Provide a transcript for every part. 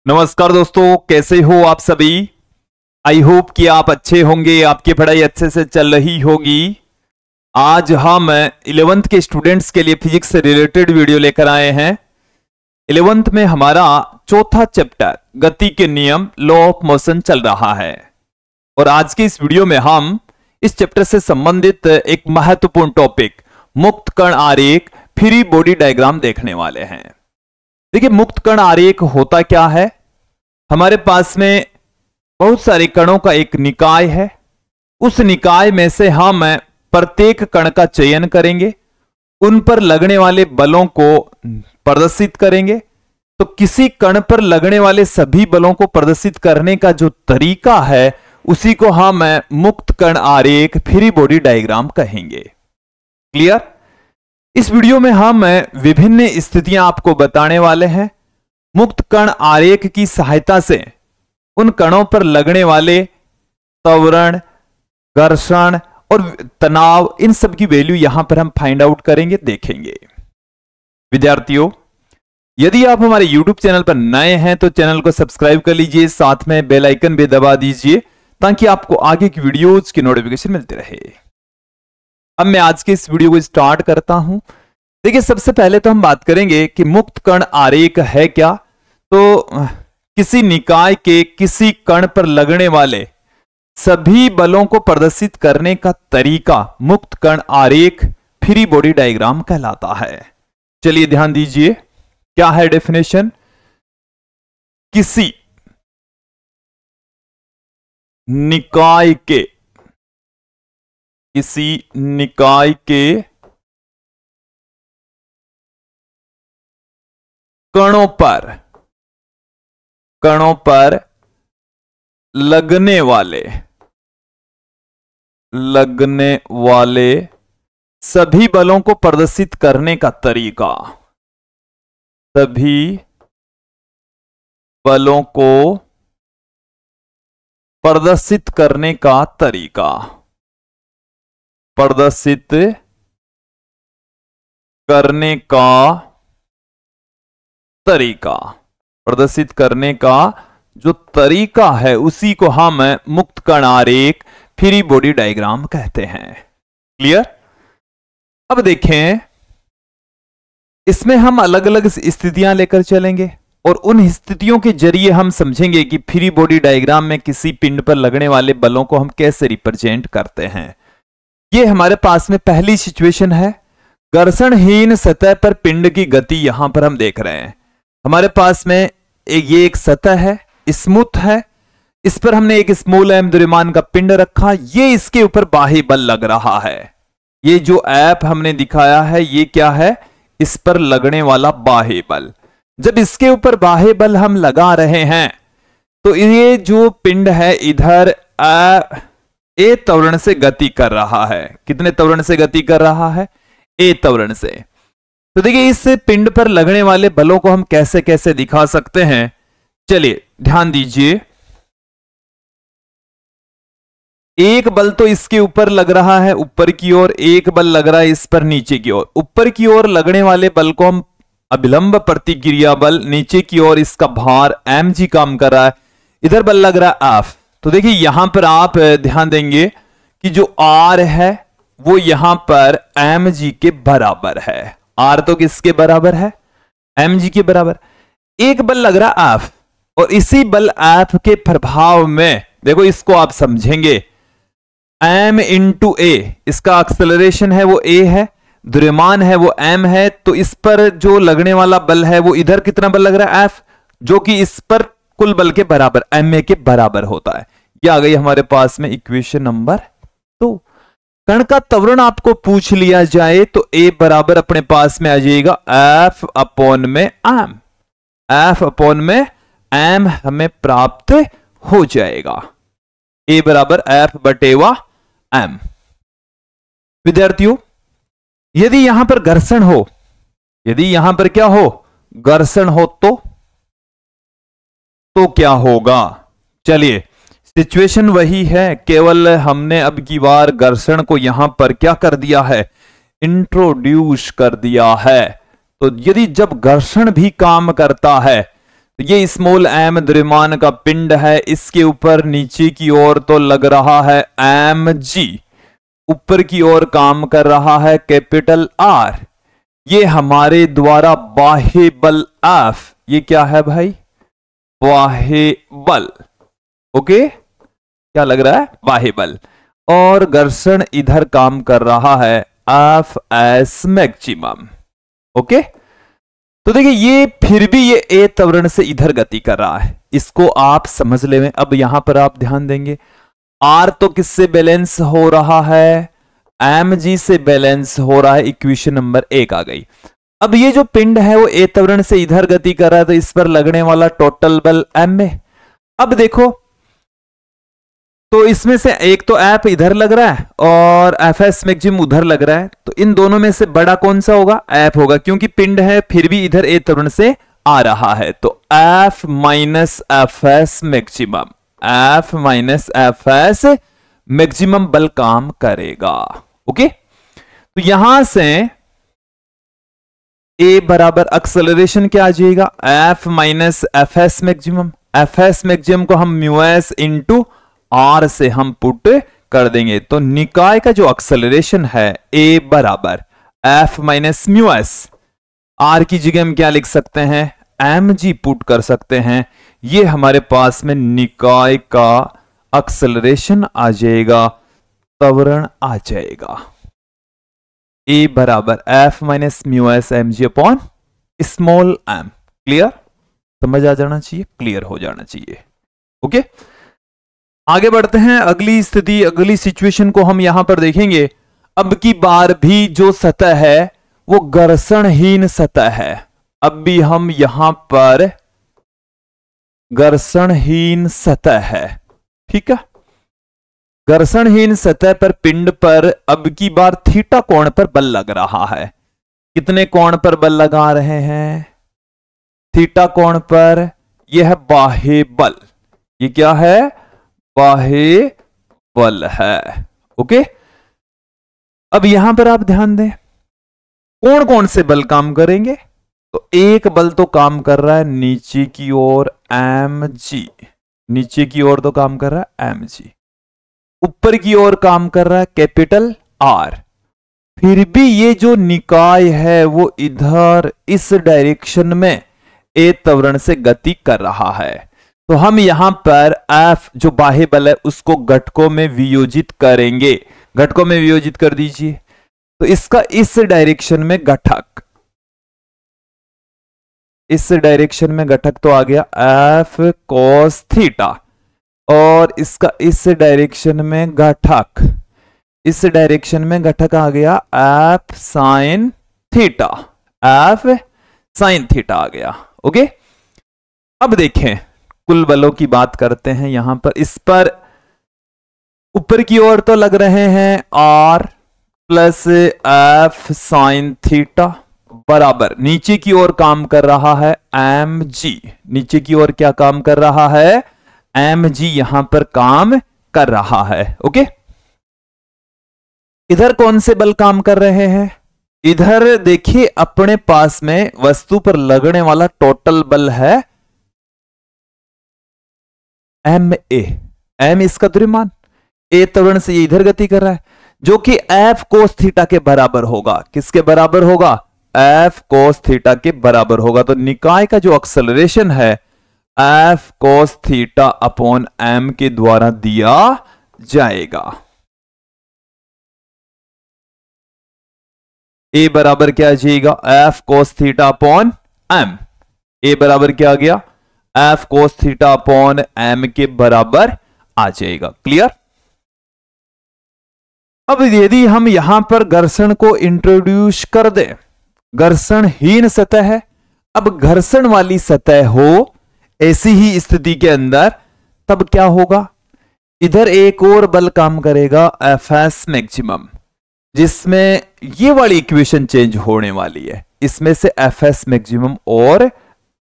नमस्कार दोस्तों, कैसे हो आप सभी। आई होप कि आप अच्छे होंगे, आपकी पढ़ाई अच्छे से चल रही होगी। आज हम 11th के स्टूडेंट्स के लिए फिजिक्स से रिलेटेड वीडियो लेकर आए हैं। 11th में हमारा चौथा चैप्टर गति के नियम, लॉ ऑफ मोशन चल रहा है और आज के इस वीडियो में हम इस चैप्टर से संबंधित एक महत्वपूर्ण टॉपिक मुक्त कण आरेख, फ्री बॉडी डायग्राम देखने वाले हैं। देखिए, मुक्त कण आरेख होता क्या है। हमारे पास में बहुत सारे कणों का एक निकाय है। उस निकाय में से हम प्रत्येक कण का चयन करेंगे, उन पर लगने वाले बलों को प्रदर्शित करेंगे। तो किसी कण पर लगने वाले सभी बलों को प्रदर्शित करने का जो तरीका है उसी को हम मुक्त कण आरेख, फ्री बॉडी डायग्राम कहेंगे। क्लियर। इस वीडियो में हम विभिन्न स्थितियां आपको बताने वाले हैं। मुक्त कण आरेख की सहायता से उन कणों पर लगने वाले त्वरण, घर्षण और तनाव, इन सब की वैल्यू यहां पर हम फाइंड आउट करेंगे, देखेंगे। विद्यार्थियों, यदि आप हमारे YouTube चैनल पर नए हैं तो चैनल को सब्सक्राइब कर लीजिए, साथ में बेल आइकन भी दबा दीजिए ताकि आपको आगे की वीडियोज की नोटिफिकेशन मिलती रहे। अब मैं आज के इस वीडियो को स्टार्ट करता हूं। देखिए, सबसे पहले तो हम बात करेंगे कि मुक्त कण आरेख है क्या। तो किसी निकाय के किसी कण पर लगने वाले सभी बलों को प्रदर्शित करने का तरीका मुक्त कण आरेख, फ्री बॉडी डायग्राम कहलाता है। चलिए ध्यान दीजिए, क्या है डेफिनेशन। किसी निकाय के कणों पर लगने वाले सभी बलों को प्रदर्शित करने का तरीका, सभी बलों को प्रदर्शित करने का तरीका, प्रदर्शित करने का जो तरीका है उसी को हम मुक्त कण आरेख, फ्री बॉडी डायग्राम कहते हैं। क्लियर। अब देखें, इसमें हम अलग अलग स्थितियां लेकर चलेंगे और उन स्थितियों के जरिए हम समझेंगे कि फ्री बॉडी डायग्राम में किसी पिंड पर लगने वाले बलों को हम कैसे रिप्रेजेंट करते हैं। ये हमारे पास में पहली सिचुएशन है, घर्षणहीन सतह पर पिंड की गति। यहां पर हम देख रहे हैं हमारे पास में ये एक सतह है, स्मूथ है, इस पर हमने एक स्मॉल एम द्रव्यमान का पिंड रखा, ये इसके ऊपर बाह्य बल लग रहा है। ये जो ऐप हमने दिखाया है ये क्या है, इस पर लगने वाला बाह्य बल। जब इसके ऊपर बाह्य बल हम लगा रहे हैं तो ये जो पिंड है इधर ए त्वरण से गति कर रहा है। कितने त्वरण से गति कर रहा है? ए त्वरण से। तो देखिए, इस पिंड पर लगने वाले बलों को हम कैसे कैसे दिखा सकते हैं। चलिए ध्यान दीजिए, एक बल तो इसके ऊपर लग रहा है ऊपर की ओर, एक बल लग रहा है इस पर नीचे की ओर। ऊपर की ओर लगने वाले बल को हम अभिलंब प्रतिक्रिया बल, नीचे की ओर इसका भार mg काम कर रहा है, इधर बल लग रहा है F। तो देखिए यहां पर आप ध्यान देंगे कि जो R है वो यहां पर mg के बराबर है। R तो किसके बराबर है? mg के बराबर। एक बल लग रहा है F और इसी बल F के प्रभाव में देखो, इसको आप समझेंगे m इंटू a, इसका एक्सेलरेशन है वो a है, द्रव्यमान है वो m है। तो इस पर जो लगने वाला बल है वो इधर कितना बल लग रहा है? F, जो कि इस पर कुल बल के बराबर ma के बराबर होता है। ये आ गई हमारे पास में इक्वेशन नंबर 2। कण का त्वरण आपको पूछ लिया जाए तो a बराबर अपने पास में आ जाएगा F अपॉन में m। F अपॉन में m हमें प्राप्त हो जाएगा, a बराबर F बटेवा m। विद्यार्थियों, यदि यहां पर घर्षण हो, यदि यहां पर क्या हो, घर्षण हो तो क्या होगा? चलिए, सिचुएशन वही है, केवल हमने अब की बार घर्षण को यहां पर क्या कर दिया है, इंट्रोड्यूस कर दिया है। तो यदि जब घर्षण भी काम करता है तो ये स्मॉल एम द्रव्यमान का पिंड है, इसके ऊपर नीचे की ओर तो लग रहा है एम जी, ऊपर की ओर काम कर रहा है कैपिटल आर। ये हमारे द्वारा बाह्य बल एफ, ये क्या है भाई, बाह्य बल। ओके, क्या लग रहा है, बाह्य बल। और घर्षण इधर काम कर रहा है एफ एस मैक्सिमम। ओके, तो देखिए ये फिर भी ये ए त्वरण से इधर गति कर रहा है, इसको आप समझ ले। अब यहां पर आप ध्यान देंगे, आर तो किससे बैलेंस हो रहा है, एम जी से बैलेंस हो रहा है, इक्वेशन नंबर 1 आ गई। अब ये जो पिंड है वो ए त्वरण से इधर गति कर रहा है, तो इस पर लगने वाला टोटल बल एम में। अब देखो, तो इसमें से एक तो एफ इधर लग रहा है और एफ एस मैक्सिमम उधर लग रहा है, तो इन दोनों में से बड़ा कौन सा होगा, एफ होगा, क्योंकि पिंड है फिर भी इधर ए त्वरण से आ रहा है। तो F minus f s maximum, F minus f s maximum बल काम करेगा। ओके, तो यहां से ए बराबर एक्सेलरेशन क्या आ जाएगा, F minus f s maximum. F s maximum को हम म्यू एस इंटू आर से हम पुट कर देंगे, तो निकाय का जो एक्सेलरेशन है ए बराबर f minus mu s, r की जगह हम क्या लिख सकते हैं, एम जी पुट कर सकते हैं। ये हमारे पास में निकाय का एक्सेलरेशन आ जाएगा, त्वरण आ जाएगा। ए बराबर f minus mu s m g upon small m. Clear, समझ आ जाना चाहिए, क्लियर हो जाना चाहिए। ओके, आगे बढ़ते हैं। अगली स्थिति, अगली सिचुएशन को हम यहां पर देखेंगे। अब की बार भी जो सतह है वो घर्षणहीन सतह है। अब भी हम यहां पर घर्षणहीन सतह है, ठीक है। घर्षणहीन सतह पर पिंड पर अब की बार थीटा कोण पर बल लग रहा है। कितने कोण पर बल लगा रहे हैं, थीटा कोण पर। यह है बाह्य बल, ये क्या है, बाह्य बल है। ओके, अब यहां पर आप ध्यान दें, कौन कौन से बल काम करेंगे। तो एक बल तो काम कर रहा है नीचे की ओर एम जी, नीचे की ओर तो काम कर रहा है एम जी, ऊपर की ओर काम कर रहा है कैपिटल आर। फिर भी ये जो निकाय है वो इधर इस डायरेक्शन में ए त्वरण से गति कर रहा है। तो हम यहां पर एफ जो बाह्य बल है उसको घटकों में वियोजित करेंगे। घटकों में वियोजित कर दीजिए, तो इसका इस डायरेक्शन में घटक, इस डायरेक्शन में घटक तो आ गया एफ कॉस थीटा, और इसका इस डायरेक्शन में घटक, इस डायरेक्शन में घटक आ गया F sine theta, F sine theta आ गया। ओके, अब देखें कुल बलों की बात करते हैं यहां पर। इस पर ऊपर की ओर तो लग रहे हैं r plus f sine theta बराबर नीचे की ओर काम कर रहा है एम जी। नीचे की ओर क्या काम कर रहा है, एम जी यहां पर काम कर रहा है। ओके, इधर कौन से बल काम कर रहे हैं, इधर देखिए अपने पास में वस्तु पर लगने वाला टोटल बल है एम ए, एम इसका द्रव्यमान, ए त्वरण से ये इधर गति कर रहा है, जो कि एफ कोस थीटा के बराबर होगा। किसके बराबर होगा, एफ कोस थीटा के बराबर होगा। तो निकाय का जो एक्सेलरेशन है F cos theta upon M के द्वारा दिया जाएगा। ए बराबर क्या आ जाएगा, F cos theta upon M. ए बराबर क्या आ गया, F cos theta upon M के बराबर आ जाएगा। क्लियर। अब यदि हम यहां पर घर्षण को इंट्रोड्यूस कर दें, घर्षणहीन सतह है, अब घर्षण वाली सतह हो ऐसी ही स्थिति के अंदर, तब क्या होगा, इधर एक और बल काम करेगा एफ एस मैक्सिमम, जिसमें ये वाली इक्वेशन चेंज होने वाली है। इसमें से एफ एस मैक्सिमम और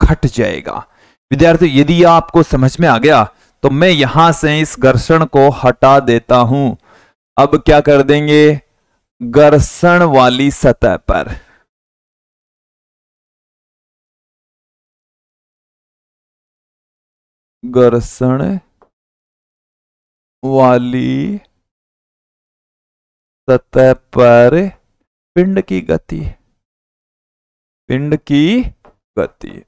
घट जाएगा। विद्यार्थी यदि आपको समझ में आ गया तो मैं यहां से इस घर्षण को हटा देता हूं। अब क्या कर देंगे, घर्षण वाली सतह पर घर्षण वाली सतह पर पिंड की गति, पिंड की गति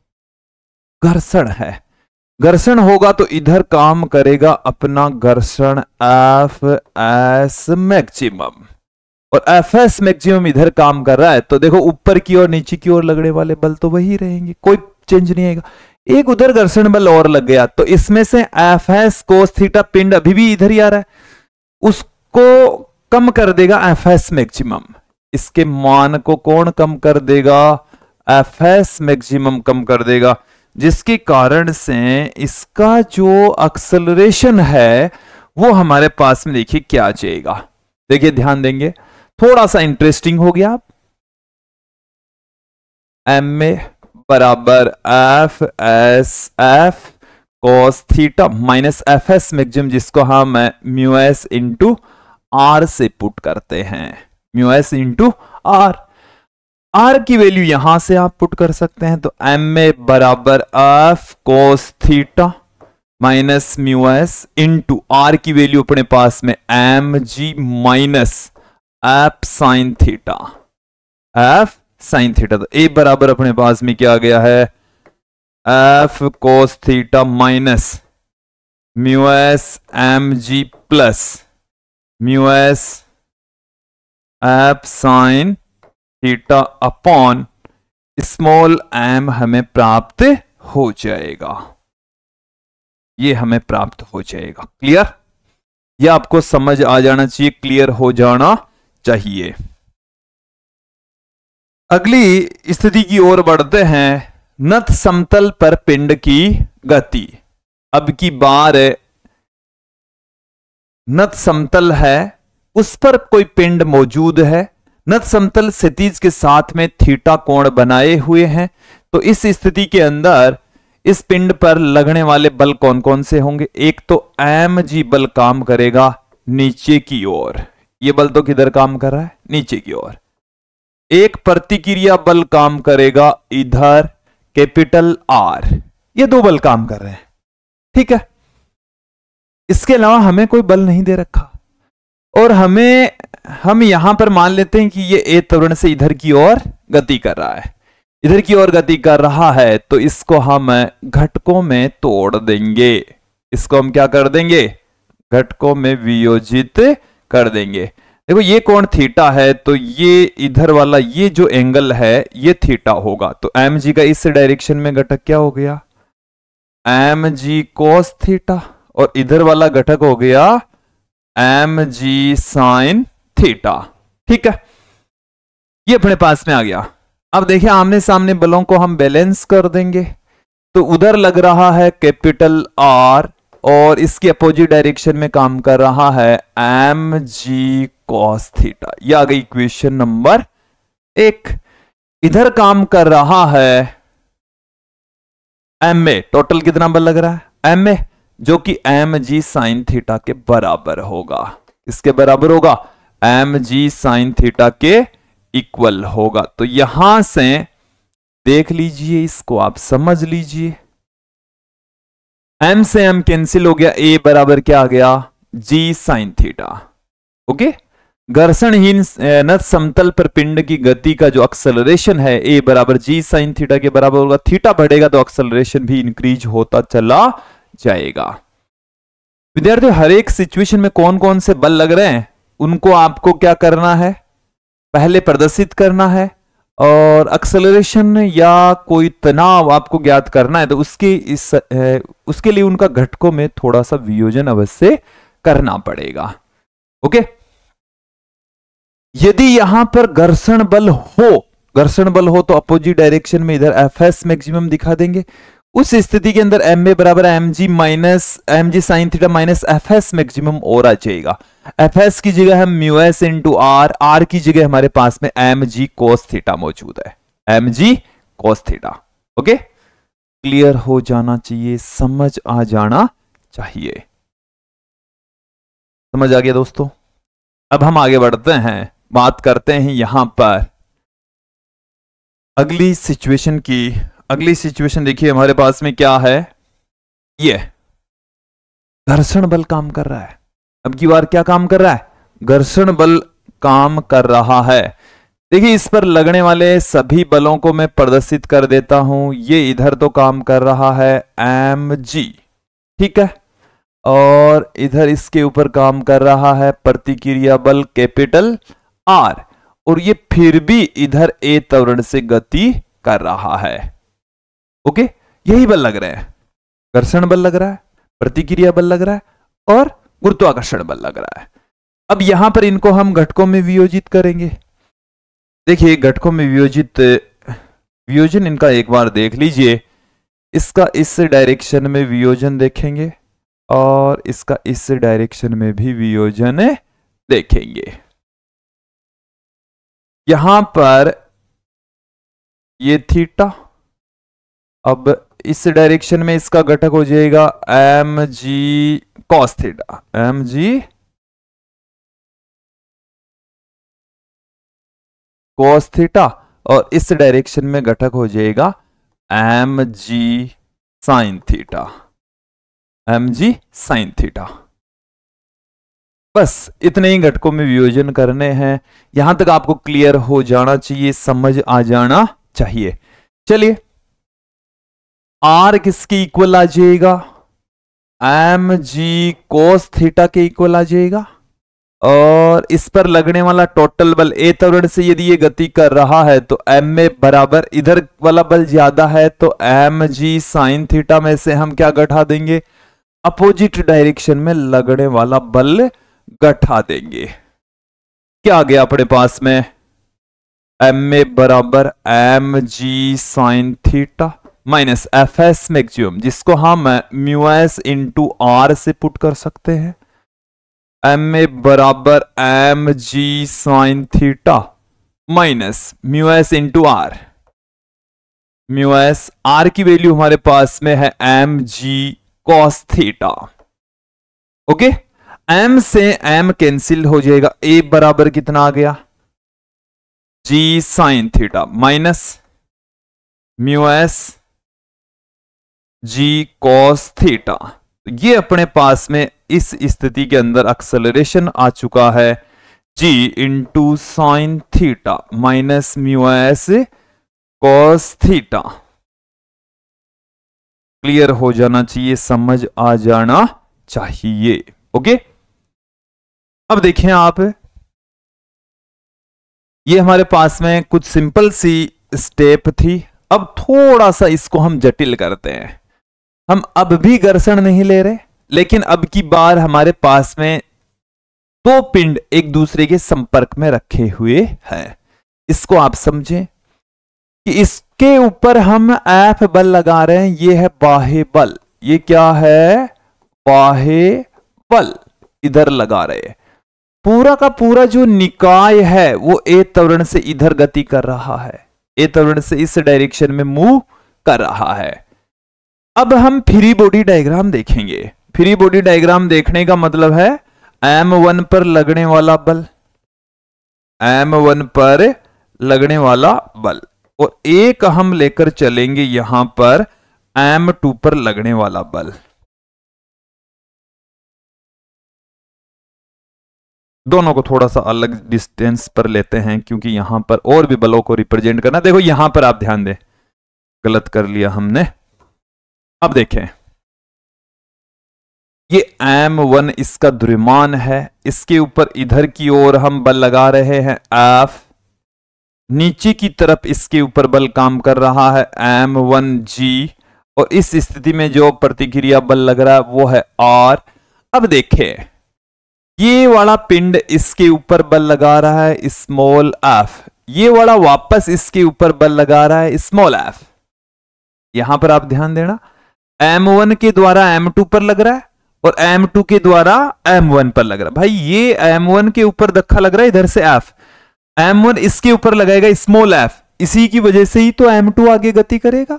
घर्षण है। घर्षण होगा तो इधर काम करेगा अपना घर्षण एफ एस मैक्सिमम, और एफ एस मैक्सिमम इधर काम कर रहा है। तो देखो ऊपर की और नीचे की ओर लगने वाले बल तो वही रहेंगे, कोई चेंज नहीं आएगा। एक उधर घर्षण बल और लग गया तो इसमें से एफ एस कोस थीटा पिंड अभी भी इधर ही आ रहा है, उसको कम कर देगा एफ एस मैक्सिमम। इसके मान को कौन कम कर देगा? एफ एस मैक्सिमम कम कर देगा, जिसके कारण से इसका जो एक्सेलरेशन है वो हमारे पास में देखिए क्या आ जाएगा। देखिए ध्यान देंगे, थोड़ा सा इंटरेस्टिंग हो गया। एम ए बराबर f s f cos theta minus f s maximum, जिसको हम म्यू एस इंटू आर से पुट करते हैं, mu s into r. R की वैल्यू यहां से आप पुट कर सकते हैं, तो एम ए बराबर f cos theta minus mu s into r की वैल्यू अपने पास में m g minus f sine theta, F sine theta. तो ए बराबर अपने पास में क्या आ गया है? F cos theta minus mu s m g plus mu s f sine theta upon small m हमें प्राप्त हो जाएगा, ये हमें प्राप्त हो जाएगा। क्लियर? ये आपको समझ आ जाना चाहिए, क्लियर हो जाना चाहिए। अगली स्थिति की ओर बढ़ते हैं, नत समतल पर पिंड की गति। अब की बार नत समतल है, उस पर कोई पिंड मौजूद है, नत समतल क्षितिज के साथ में थीटा कोण बनाए हुए हैं। तो इस स्थिति के अंदर इस पिंड पर लगने वाले बल कौन कौन से होंगे? एक तो एम जी बल काम करेगा नीचे की ओर, ये बल तो किधर काम कर रहा है? नीचे की ओर। एक प्रतिक्रिया बल काम करेगा इधर कैपिटल आर, ये दो बल काम कर रहे हैं, ठीक है। इसके अलावा हमें कोई बल नहीं दे रखा, और हम यहां पर मान लेते हैं कि ये ए त्वरण से इधर की ओर गति कर रहा है, इधर की ओर गति कर रहा है, तो इसको हम घटकों में तोड़ देंगे। इसको हम क्या कर देंगे? घटकों में वियोजित कर देंगे। देखो ये कोण थीटा है, तो ये इधर वाला ये जो एंगल है ये थीटा होगा, तो एम जी का इस डायरेक्शन में घटक क्या हो गया? एम जी कोस थीटा, और इधर वाला घटक हो गया एम जी साइन थीटा, ठीक है। ये अपने पास में आ गया। अब देखिए आमने सामने बलों को हम बैलेंस कर देंगे, तो उधर लग रहा है कैपिटल आर, और इसके अपोजिट डायरेक्शन में काम कर रहा है एम जी कॉस थीटा। यह आ गई इक्वेशन नंबर 1। इधर काम कर रहा है एम ए, टोटल कितना बल लग रहा है? एम ए, जो कि एम जी साइन थीटा के बराबर होगा। इसके बराबर होगा, एम जी साइन थीटा के इक्वल होगा। तो यहां से देख लीजिए, इसको आप समझ लीजिए, एम से एम कैंसिल हो गया, ए बराबर क्या आ गया? जी साइन थीटा। ओके, घर्षणहीन नत समतल पर पिंड की गति का जो एक्सेलरेशन है ए बराबर जी साइन थीटा के बराबर होगा। थीटा बढ़ेगा तो एक्सेलरेशन भी इंक्रीज होता चला जाएगा। विद्यार्थियों, हर एक सिचुएशन में कौन कौन से बल लग रहे हैं उनको आपको क्या करना है? पहले प्रदर्शित करना है, और एक्सेलरेशन या कोई तनाव आपको ज्ञात करना है तो उसके लिए उनका घटकों में थोड़ा सा वियोजन अवश्य करना पड़ेगा। ओके, यदि यहां पर घर्षण बल हो तो अपोजिट डायरेक्शन में इधर एफ एस मैक्सिमम दिखा देंगे। उस स्थिति के अंदर एम ए बराबर m g sine theta minus f s maximum और आ जाएगा। एफ एस की जगह हम mu s into r, r की जगह हमारे पास में एम जी कोस थीटा मौजूद है, m g cos theta. Okay, clear हो जाना चाहिए, समझ आ जाना चाहिए। समझ आ गया दोस्तों? अब हम आगे बढ़ते हैं, बात करते हैं यहां पर अगली सिचुएशन की। अगली सिचुएशन देखिए हमारे पास में क्या है, ये घर्षण बल काम कर रहा है। अब की बार क्या काम कर रहा है? घर्षण बल काम कर रहा है। देखिए इस पर लगने वाले सभी बलों को मैं प्रदर्शित कर देता हूं। ये इधर तो काम कर रहा है mg, ठीक है, और इधर इसके ऊपर काम कर रहा है प्रतिक्रिया बल कैपिटल R, और ये फिर भी इधर a त्वरण से गति कर रहा है। ओके, यही बल लग रहे हैं, घर्षण बल लग रहा है, प्रतिक्रिया बल लग रहा है और गुरुत्वाकर्षण बल लग रहा है। अब यहां पर इनको हम घटकों में वियोजित करेंगे। देखिए घटकों में वियोजन इनका एक बार देख लीजिए। इसका इस डायरेक्शन में वियोजन देखेंगे और इसका इस डायरेक्शन में भी वियोजन देखेंगे। यहां पर ये थीटा, अब इस डायरेक्शन में इसका घटक हो जाएगा mg cos theta, mg cos theta, और इस डायरेक्शन में घटक हो जाएगा mg sin theta, mg sin theta. बस इतने ही घटकों में वियोजन करने हैं। यहां तक आपको क्लियर हो जाना चाहिए, समझ आ जाना चाहिए। चलिए R किसके इक्वल आ जाएगा? mg cos थीटा के इक्वल आ जाएगा, और इस पर लगने वाला टोटल बल a त्वरण से यदि ये गति कर रहा है तो m में बराबर इधर वाला बल ज्यादा है तो mg sin थीटा में से हम क्या घटा देंगे? अपोजिट डायरेक्शन में लगने वाला बल घटा देंगे। क्या आ गया अपने पास में? m में बराबर mg sin theta minus fs maximum, जिसको हम μs इंटू r से पुट कर सकते हैं। m में बराबर mg sin theta minus μs into r। μs r की वैल्यू हमारे पास में है mg cos theta. Okay, m से m कैंसिल हो जाएगा, a बराबर कितना आ गया? g sin theta minus μs g cos theta. ये अपने पास में इस स्थिति के अंदर एक्सेलरेशन आ चुका है g into sine theta minus μs cos theta. Clear हो जाना चाहिए, समझ आ जाना चाहिए। ओके, अब देखें आप, ये हमारे पास में कुछ सिंपल सी स्टेप थी। अब थोड़ा सा इसको हम जटिल करते हैं। हम अब भी घर्षण नहीं ले रहे, लेकिन अब की बार हमारे पास में दो पिंड एक दूसरे के संपर्क में रखे हुए हैं। इसको आप समझें कि इसके ऊपर हम एफ बल लगा रहे हैं, ये है बाह्य बल। ये क्या है? बाह्य बल इधर लगा रहे हैं। पूरा का पूरा जो निकाय है वो ए त्वरण से इधर गति कर रहा है, ए त्वरण से इस डायरेक्शन में मूव कर रहा है। अब हम फ्री बॉडी डायग्राम देखेंगे। फ्री बॉडी डायग्राम देखने का मतलब है m1 पर लगने वाला बल, m1 पर लगने वाला बल, और एक हम लेकर चलेंगे यहां पर m2 पर लगने वाला बल। दोनों को थोड़ा सा अलग डिस्टेंस पर लेते हैं क्योंकि यहां पर और भी बलों को रिप्रेजेंट करना। देखो यहां पर आप ध्यान दें, गलत कर लिया हमने। अब देखें, ये m1 इसका द्रव्यमान है, इसके ऊपर इधर की ओर हम बल लगा रहे हैं F, नीचे की तरफ इसके ऊपर बल काम कर रहा है m1g, और इस स्थिति में जो प्रतिक्रिया बल लग रहा है वो है R। अब देखें, ये वाला पिंड इसके ऊपर बल लगा रहा है स्मॉल f, ये वाला वापस इसके ऊपर बल लगा रहा है स्मॉल f। यहां पर आप ध्यान देना, m1 के द्वारा m2 पर लग रहा है और m2 के द्वारा m1 पर लग रहा है। भाई ये m1 के ऊपर धक्का लग रहा है इधर से f, m1 इसके ऊपर लगाएगा स्मॉल f, इसी की वजह से ही तो m2 आगे गति करेगा।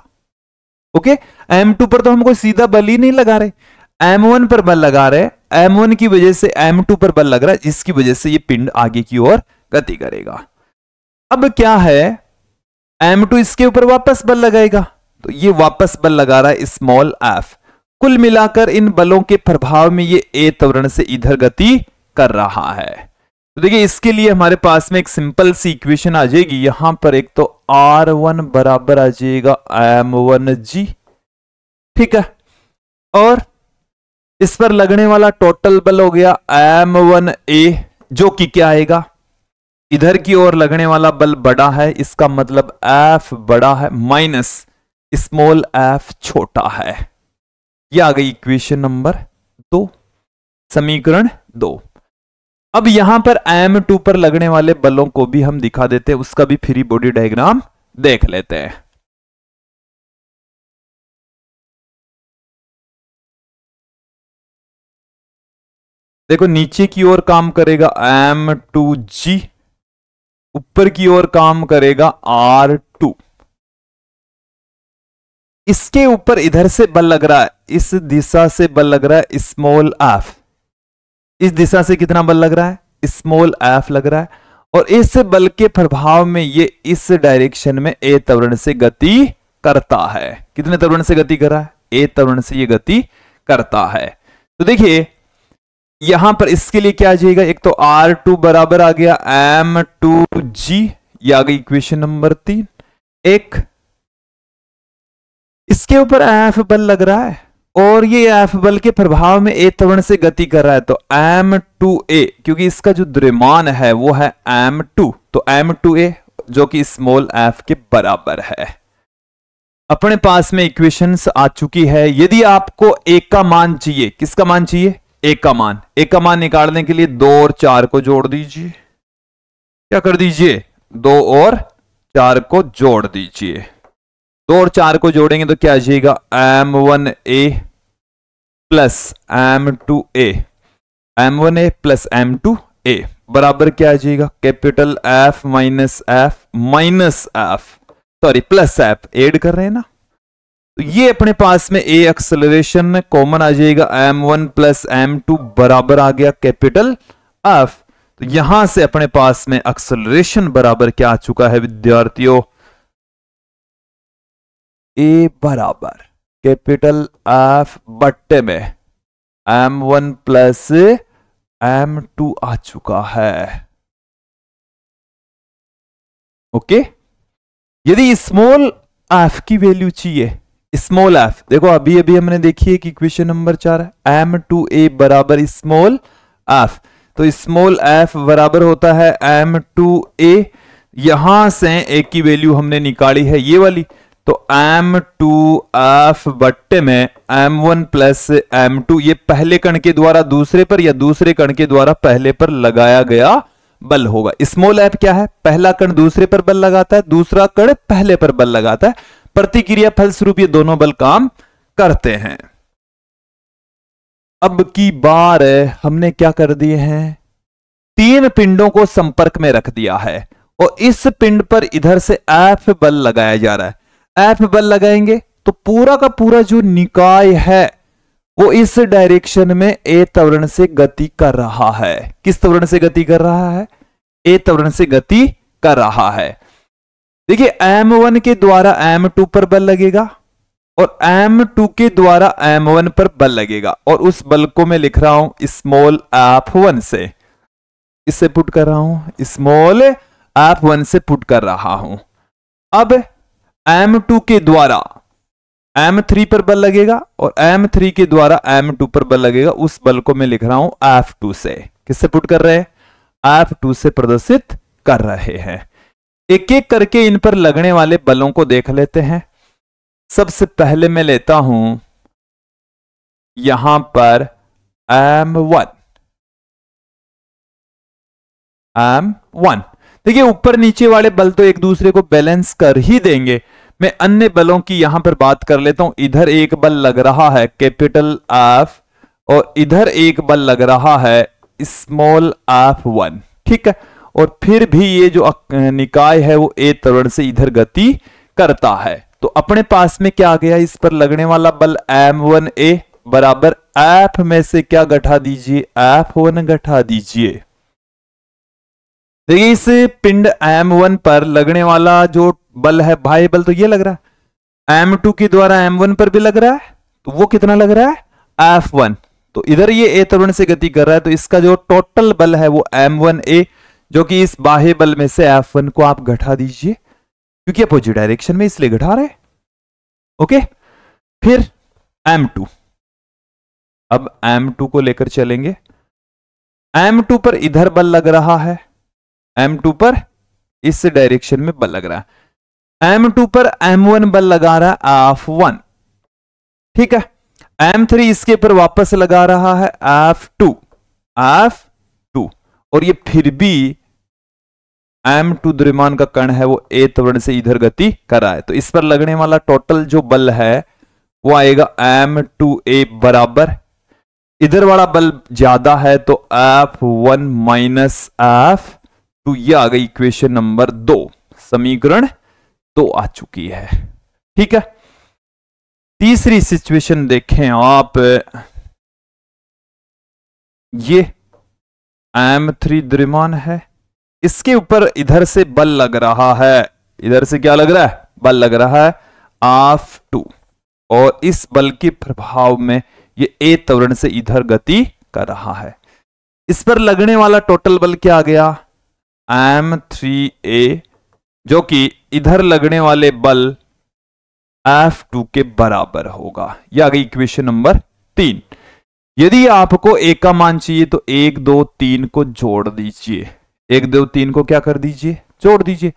ओके, m2 पर तो हमको सीधा बल ही नहीं लगा रहे, m1 पर बल लगा रहे, m1 की वजह से m2 पर बल लग रहा है, जिसकी वजह से ये पिंड आगे की ओर गति करेगा। अब क्या है, m2 इसके ऊपर वापस बल लगाएगा, तो ये वापस बल लगा रहा है स्मॉल f, कुल मिलाकर इन बलों के प्रभाव में ये ए त्वरण से इधर गति कर रहा है। तो देखिए इसके लिए हमारे पास में एक सिंपल सी इक्वेशन आ जाएगी। यहां पर एक तो R1 बराबर आ जाएगा M1G, ठीक है, और इस पर लगने वाला टोटल बल हो गया M1A, जो कि क्या आएगा, इधर की ओर लगने वाला बल बड़ा है, इसका मतलब F बड़ा है माइनस स्मॉल f छोटा है। यह आ गई इक्वेशन नंबर 2, समीकरण 2। अब यहां पर M2 पर लगने वाले बलों को भी हम दिखा देते हैं, उसका भी फ्री बॉडी डायग्राम देख लेते हैं। देखो नीचे की ओर काम करेगा M2G, ऊपर की ओर काम करेगा R2। इसके ऊपर इधर से बल लग रहा है, इस दिशा से बल लग रहा है स्मॉल f, इस दिशा से कितना बल लग रहा है, स्मॉल f लग रहा है, और इस बल के प्रभाव में ये इस डायरेक्शन में a त्वरण से गति करता है। कितने त्वरण से गति कर रहा है, a त्वरण से ये गति करता है। तो देखिए यहां पर इसके लिए क्या आ जाएगा, एक तो R2 बराबर आ गया M2G, ये आ गई इक्वेशन नंबर 3। एक इसके ऊपर F बल लग रहा है और ये F बल के प्रभाव में A त्वरण से गति कर रहा है, तो M2A, क्योंकि इसका जो द्रव्यमान है वो है M2, तो M2A जो कि स्मॉल f के बराबर है। अपने पास में इक्वेशंस आ चुकी है। यदि आपको A का मान चाहिए, किसका मान चाहिए, A का मान, A का मान निकालने के लिए 2 और 4 को जोड़ दीजिए। क्या कर दीजिए, 2 और 4 को जोड़ दीजिए। 2 और 4 को जोड़ेंगे तो क्या आ जाएगा, M1A plus M2A, M1A plus M2A बराबर क्या आ जाएगा, capital F minus F sorry plus F add कर रहे हैं ना, तो ये अपने पास में A एक्सेलरेशन कॉमन आ जाएगा, M1 प्लस M2 बराबर आ गया कैपिटल F। तो यहां से अपने पास में एक्सेलरेशन बराबर क्या आ चुका है विद्यार्थियों, A बराबर कैपिटल F बट्टे में M1 प्लस M2 आ चुका है। ओके, यदि स्मॉल f की वैल्यू चाहिए, स्मॉल f, देखो अभी अभी हमने देखी है कि इक्वेशन नंबर 4 M2A बराबर स्मॉल f, तो स्मॉल f बराबर होता है M2A। यहां से A की वैल्यू हमने निकाली है ये वाली, तो M2F बट्टे में M1 प्लस M2, ये पहले कण के द्वारा दूसरे पर या दूसरे कण के द्वारा पहले पर लगाया गया बल होगा। स्मॉल f क्या है, पहला कण दूसरे पर बल लगाता है, दूसरा कण पहले पर बल लगाता है, प्रतिक्रिया फलस्वरूप ये दोनों बल काम करते हैं। अब की बार हमने क्या कर दिए हैं, 3 पिंडों को संपर्क में रख दिया है और इस पिंड पर इधर से F बल लगाया जा रहा है। F बल लगाएंगे तो पूरा का पूरा जो निकाय है वो इस डायरेक्शन में A त्वरण से गति कर रहा है। किस त्वरण से गति कर रहा है, A त्वरण से गति कर रहा है। देखिए M1 के द्वारा M2 पर बल लगेगा और M2 के द्वारा M1 पर बल लगेगा, और उस बल को मैं लिख रहा हूं स्मॉल F1 से, इससे पुट कर रहा हूं, स्मॉल F1 से पुट कर रहा हूं। अब M2 के द्वारा M3 पर बल लगेगा और M3 के द्वारा M2 पर बल लगेगा, उस बल को मैं लिख रहा हूं F2 से। किससे पुट कर रहे हैं, F2 से प्रदर्शित कर रहे हैं। एक एक करके इन पर लगने वाले बलों को देख लेते हैं। सबसे पहले मैं लेता हूं यहां पर M1। देखिए ऊपर नीचे वाले बल तो एक दूसरे को बैलेंस कर ही देंगे। मैं अन्य बलों की यहां पर बात कर लेता हूं। इधर एक बल लग रहा है कैपिटल F और इधर एक बल लग रहा है स्मॉल F1, ठीक है, और फिर भी ये जो निकाय है वो A त्वरण से इधर गति करता है। तो अपने पास में क्या आ गया, इस पर लगने वाला बल M1A बराबर F में से क्या घटा दीजिए, F1 घटा दीजिए। देखिए इस पिंड M1 पर लगने वाला जो बल है बाह्य बल, तो ये लग रहा है M2 के द्वारा M1 पर भी लग रहा है, तो वो कितना लग रहा है F1। तो इधर ये ए त्वरण से गति कर रहा है, तो इसका जो टोटल बल है वो M1A, जो कि इस बाह्य बल में से F1 को आप घटा दीजिए, क्योंकि अपोजिट डायरेक्शन में इसलिए घटा रहे। ओके, फिर M2, अब M2 को लेकर चलेंगे। M2 पर इधर बल लग रहा है, M2 पर इस डायरेक्शन में बल लग रहा है, M2 पर M1 बल लगा रहा है F1, ठीक है। M3 इसके पर वापस लगा रहा है F2, और ये फिर भी M2 द्रव्यमान का कण है वो A त्वरण से इधर गति कर रहा है, तो इस पर लगने वाला टोटल जो बल है वो आएगा M2A बराबर, इधर वाला बल ज्यादा है तो F1 माइनस F2। ये आ गई इक्वेशन नंबर 2, समीकरण 2 आ चुकी है, ठीक है। तीसरी सिचुएशन देखें आप, ये M3 द्रव्यमान है, इसके ऊपर इधर से बल लग रहा है, इधर से क्या लग रहा है, बल लग रहा है F2, और इस बल के प्रभाव में ये A त्वरण से इधर गति कर रहा है। इस पर लगने वाला टोटल बल क्या आ गया, M3A, जो कि इधर लगने वाले बल F2 के बराबर होगा। यह आ गई इक्वेशन नंबर 3। यदि आपको A का मान चाहिए तो 1 2 3 को जोड़ दीजिए, 1 2 3 को क्या कर दीजिए, जोड़ दीजिए,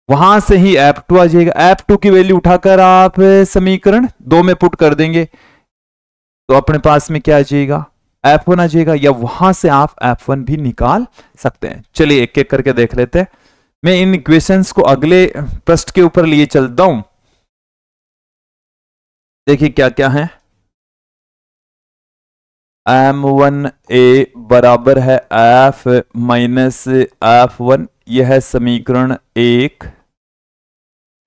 वहां से ही F2 आ जाएगा। F2 की वैल्यू उठाकर आप समीकरण 2 में पुट कर देंगे तो अपने पास में क्या आ जाएगा, F1 आ जाएगा, या वहां से आप F1 भी निकाल सकते हैं। चलिए एक एक करके देख लेते हैं। मैं इन इक्वेशंस को अगले पृष्ठ के ऊपर लिए चलता हूं, देखिए क्या क्या है। M1A बराबर है F माइनस F1, यह है समीकरण 1।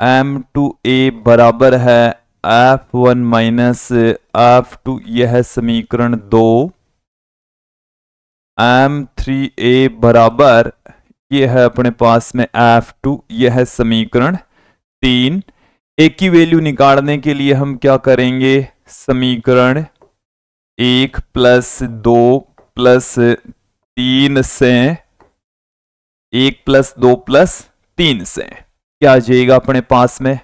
M2A बराबर है F1 माइनस F2, यह है समीकरण 2। M3A बराबर यह है अपने पास में F2, यह है समीकरण 3। एक की वैल्यू निकालने के लिए हम क्या करेंगे, समीकरण 1 प्लस 2 प्लस 3 से 1 प्लस 2 प्लस 3 से क्या आ जाएगा अपने पास में,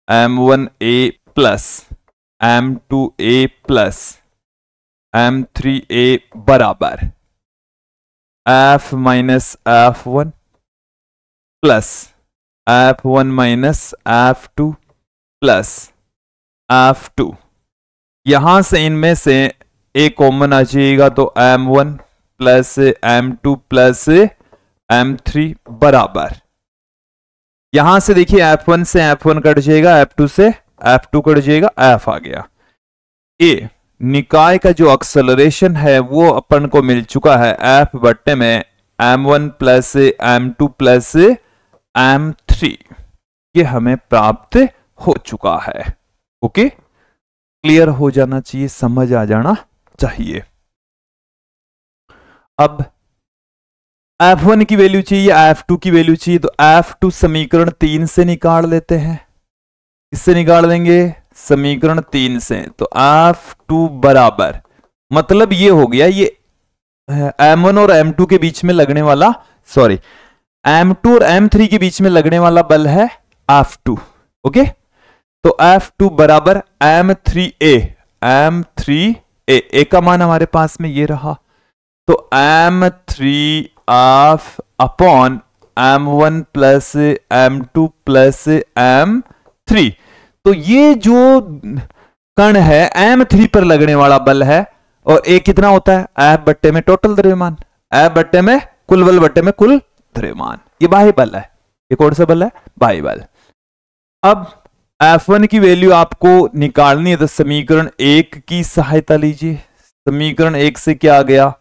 M1A plus M2A plus M3A बराबर F minus F1 plus F1 minus F2 plus F2। यहां से इनमें से एक कॉमन आ जाएगा तो M1 plus M2 plus M3 बराबर, यहां से देखिए F1 से F1 कट जाएगा, F2 से F2 कट जाएगा, F आ गया। ए निकाय का जो एक्सेलरेशन है वो अपन को मिल चुका है F बट्टे में M1 plus M2 plus M3, ये हमें प्राप्त हो चुका है। ओके, क्लियर हो जाना चाहिए, समझ आ जाना चाहिए। अब F1 की वैल्यू चाहिए, F2 की वैल्यू चाहिए, तो F2 समीकरण 3 से निकाल लेते हैं। इससे निकाल देंगे समीकरण 3 से, तो F2 बराबर, मतलब ये हो गया, ये M1 और M2 के बीच में लगने वाला, सॉरी M2 और M3 के बीच में लगने वाला बल है F2। ओके, तो F2 बराबर M3A, A का मान हमारे पास में ये रहा, तो M3 of upon M1 plus M2 plus M3। तो ये जो कण है M3 पर लगने वाला बल है, और A कितना होता है, F बट्टे में टोटल द्रव्यमान, F बट्टे में कुल बल बट्टे में कुल द्रव्यमान, ये बाह्य बल है। ये कौन सा बल है, बाह्य बल। अब F1 की वैल्यू आपको निकालनी है, तो समीकरण 1 की सहायता लीजिए। समीकरण 1 से क्या आ गया,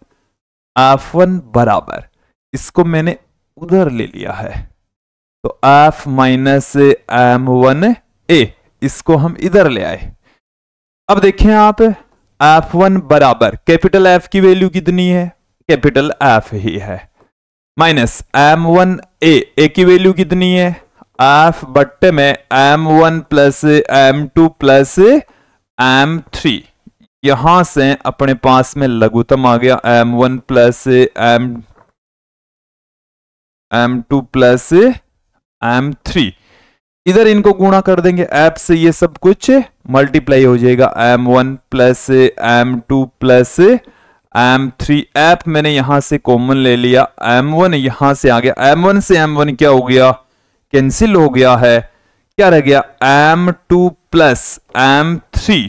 F1 बराबर, इसको मैंने उधर ले लिया है, तो F माइनस M1A, इसको हम इधर ले आए। अब देखें आप, F1 बराबर कैपिटल F की वैल्यू कितनी है, कैपिटल F ही है, माइनस M1A की वैल्यू कितनी है, F बट्टे में M1 plus M2 plus m3, यहां से अपने पास में लघुत्तम आ गया m1 plus m2 plus m3। इधर इनको गुणा कर देंगे ऐप से, ये सब कुछ मल्टीप्लाई हो जाएगा m1 plus m2 plus m3। App मैंने यहां से कॉमन ले लिया, m1 यहां से आ गया, m1 से m1 क्या हो गया, कैंसिल हो गया है, क्या रह गया m2 plus m3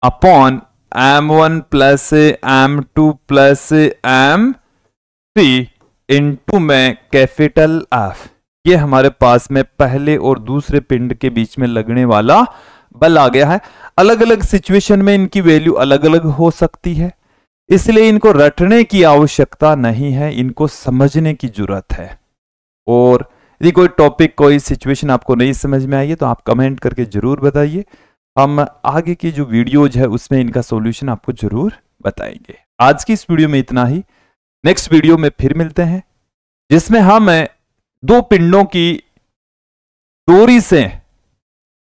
upon m1 plus m2 plus m3 into में कैपिटल F। ये हमारे पास में पहले और दूसरे पिंड के बीच में लगने वाला बल आ गया है। अलग अलग सिचुएशन में इनकी वैल्यू अलग अलग हो सकती है, इसलिए इनको रटने की आवश्यकता नहीं है, इनको समझने की जरूरत है। और यदि कोई टॉपिक, कोई सिचुएशन आपको नहीं समझ में आई है तो आप कमेंट करके जरूर बताइए, हम आगे की जो वीडियोज है उसमें इनका सॉल्यूशन आपको जरूर बताएंगे। आज की इस वीडियो में इतना ही, नेक्स्ट वीडियो में फिर मिलते हैं जिसमें हम दो पिंडों की डोरी से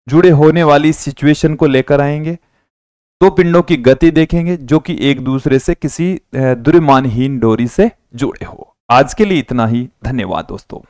जुड़े होने वाली सिचुएशन को लेकर आएंगे। दो पिंडों की गति देखेंगे जो कि एक दूसरे से किसी द्रव्यमानहीन डोरी से जुड़े हो। आज के लिए इतना ही, धन्यवाद दोस्तों।